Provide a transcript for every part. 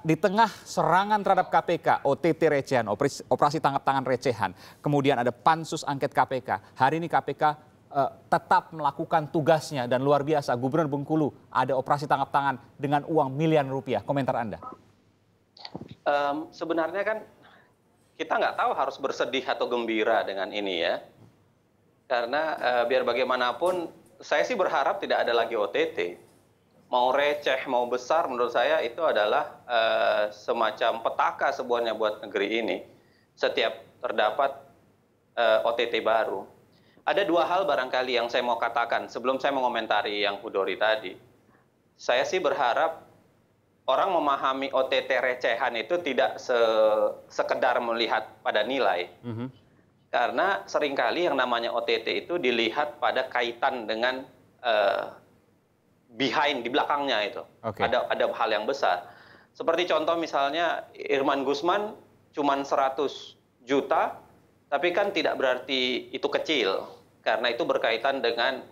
Di tengah serangan terhadap KPK, OTT recehan, operasi tangkap tangan recehan, kemudian ada pansus angket KPK. Hari ini KPK tetap melakukan tugasnya dan luar biasa. Gubernur Bengkulu ada operasi tangkap tangan dengan uang miliaran rupiah. Komentar Anda? Sebenarnya kan kita nggak tahu harus bersedih atau gembira dengan ini ya. Karena biar bagaimanapun saya sih berharap tidak ada lagi OTT. Mau receh, mau besar, menurut saya itu adalah semacam petaka sebuahnya buat negeri ini. Setiap terdapat OTT baru. Ada dua hal barangkali yang saya mau katakan sebelum saya mengomentari yang Hudori tadi. Saya sih berharap orang memahami OTT recehan itu tidak sekedar melihat pada nilai. Karena seringkali yang namanya OTT itu dilihat pada kaitan dengan behind, di belakangnya itu. Ada hal yang besar. Seperti contoh misalnya Irman Gusman cuma 100 juta, tapi kan tidak berarti itu kecil. Karena itu berkaitan dengan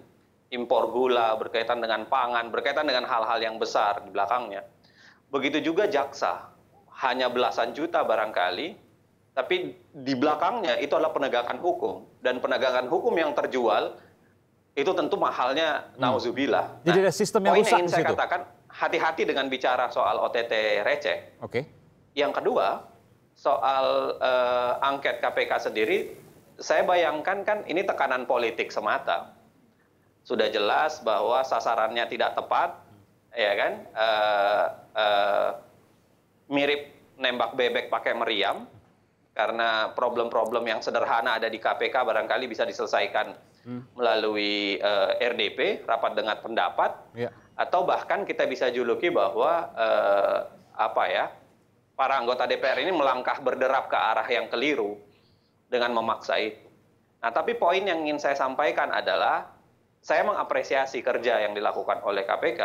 impor gula, berkaitan dengan pangan, berkaitan dengan hal-hal yang besar di belakangnya. Begitu juga jaksa, hanya belasan juta barangkali, tapi di belakangnya itu adalah penegakan hukum. Dan penegakan hukum yang terjual itu tentu mahalnya nauzubillah. Jadi ada sistem yang rusak di situ. Poin yang ingin saya katakan, hati-hati dengan bicara soal OTT receh. Yang kedua, soal angket KPK sendiri, saya bayangkan kan ini tekanan politik semata. Sudah jelas bahwa sasarannya tidak tepat, ya kan? Mirip nembak bebek pakai meriam, karena problem-problem yang sederhana ada di KPK barangkali bisa diselesaikan melalui RDP, rapat dengar pendapat, atau bahkan kita bisa juluki bahwa para anggota DPR ini melangkah berderap ke arah yang keliru dengan memaksa itu. Nah, tapi poin yang ingin saya sampaikan adalah saya mengapresiasi kerja yang dilakukan oleh KPK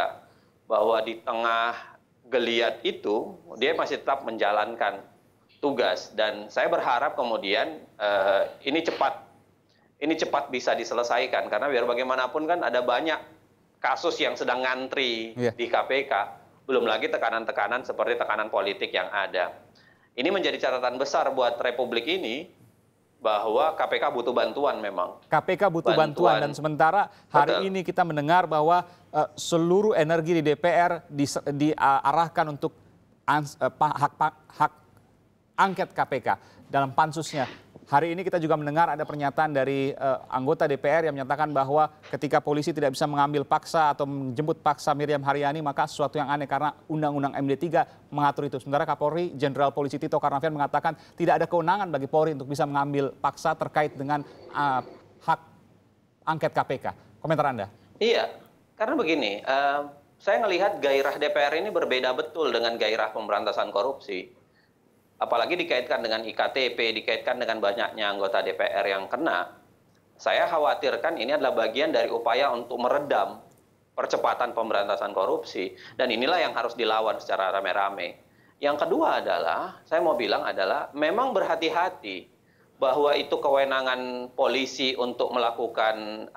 bahwa di tengah geliat itu dia masih tetap menjalankan tugas, dan saya berharap kemudian ini cepat bisa diselesaikan, karena biar bagaimanapun kan ada banyak kasus yang sedang ngantri di KPK, belum lagi tekanan-tekanan seperti tekanan politik yang ada. Ini menjadi catatan besar buat Republik ini bahwa KPK butuh bantuan memang. KPK butuh bantuan dan sementara hari ini kita mendengar bahwa seluruh energi di DPR diarahkan untuk hak angket KPK dalam pansusnya. Hari ini kita juga mendengar ada pernyataan dari anggota DPR yang menyatakan bahwa ketika polisi tidak bisa mengambil paksa atau menjemput paksa Miriam Haryani, maka sesuatu yang aneh karena Undang-Undang MD3 mengatur itu. Sementara Kapolri Jenderal Polisi Tito Karnavian mengatakan tidak ada kewenangan bagi Polri untuk bisa mengambil paksa terkait dengan hak angket KPK. Komentar Anda? Iya, karena begini, saya melihat gairah DPR ini berbeda betul dengan gairah pemberantasan korupsi. Apalagi dikaitkan dengan IKTP, dikaitkan dengan banyaknya anggota DPR yang kena. Saya khawatirkan ini adalah bagian dari upaya untuk meredam percepatan pemberantasan korupsi. Dan inilah yang harus dilawan secara rame-rame. Yang kedua adalah, saya mau bilang adalah, memang berhati-hati bahwa itu kewenangan polisi untuk melakukan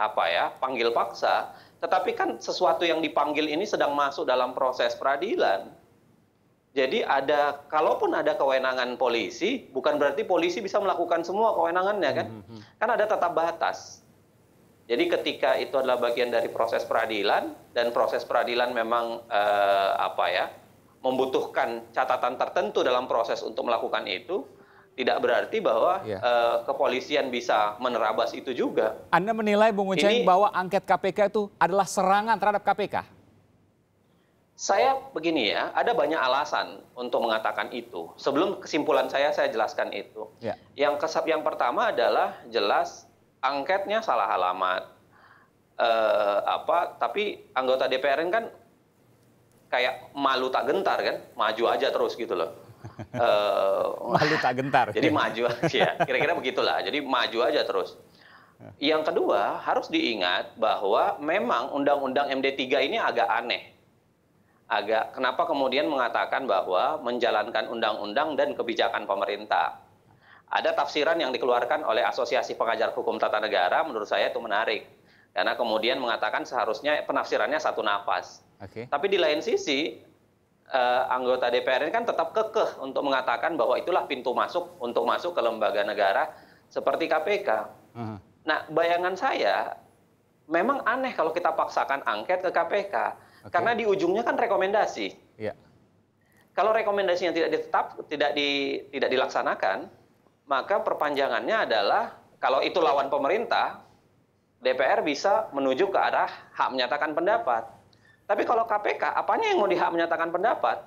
panggil paksa. Tetapi kan sesuatu yang dipanggil ini sedang masuk dalam proses peradilan. Jadi kalaupun ada kewenangan polisi, bukan berarti polisi bisa melakukan semua kewenangannya kan? Kan ada tata batas. Jadi ketika itu adalah bagian dari proses peradilan, dan proses peradilan memang membutuhkan catatan tertentu dalam proses untuk melakukan itu, tidak berarti bahwa kepolisian bisa menerabas itu juga. Anda menilai, Bung Uceng, bahwa angket KPK itu adalah serangan terhadap KPK? Saya begini ya, ada banyak alasan untuk mengatakan itu. Sebelum kesimpulan saya jelaskan itu. Yang pertama adalah jelas angketnya salah alamat. Tapi anggota DPR kan kayak malu tak gentar kan, maju aja terus gitu loh. Malu tak gentar. Jadi maju aja, kira-kira begitulah. Jadi maju aja terus. Yang kedua, harus diingat bahwa memang Undang-Undang MD3 ini agak aneh. Kenapa kemudian mengatakan bahwa menjalankan undang-undang dan kebijakan pemerintah. Ada tafsiran yang dikeluarkan oleh Asosiasi Pengajar Hukum Tata Negara, menurut saya itu menarik. Karena kemudian mengatakan seharusnya penafsirannya satu napas. Tapi di lain sisi, anggota DPR ini kan tetap kekeh untuk mengatakan bahwa itulah pintu masuk untuk masuk ke lembaga negara seperti KPK. Nah, bayangan saya memang aneh kalau kita paksakan angket ke KPK, karena di ujungnya kan rekomendasi. Iya. Kalau rekomendasinya tidak dilaksanakan, maka perpanjangannya adalah kalau itu lawan pemerintah, DPR bisa menuju ke arah hak menyatakan pendapat. Tapi kalau KPK, apanya yang mau di hak menyatakan pendapat?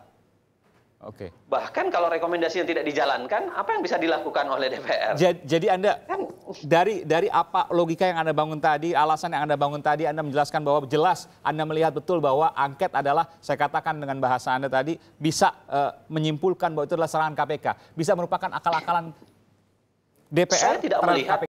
Oke. Bahkan kalau rekomendasi yang tidak dijalankan, apa yang bisa dilakukan oleh DPR? Jadi Anda dari apa logika yang Anda bangun tadi, alasan yang Anda bangun tadi, Anda menjelaskan bahwa jelas Anda melihat betul bahwa angket adalah, saya katakan dengan bahasa Anda tadi, bisa menyimpulkan bahwa itu adalah serangan KPK, bisa merupakan akal-akalan DPR Saya tidak terhadap melihat KPK.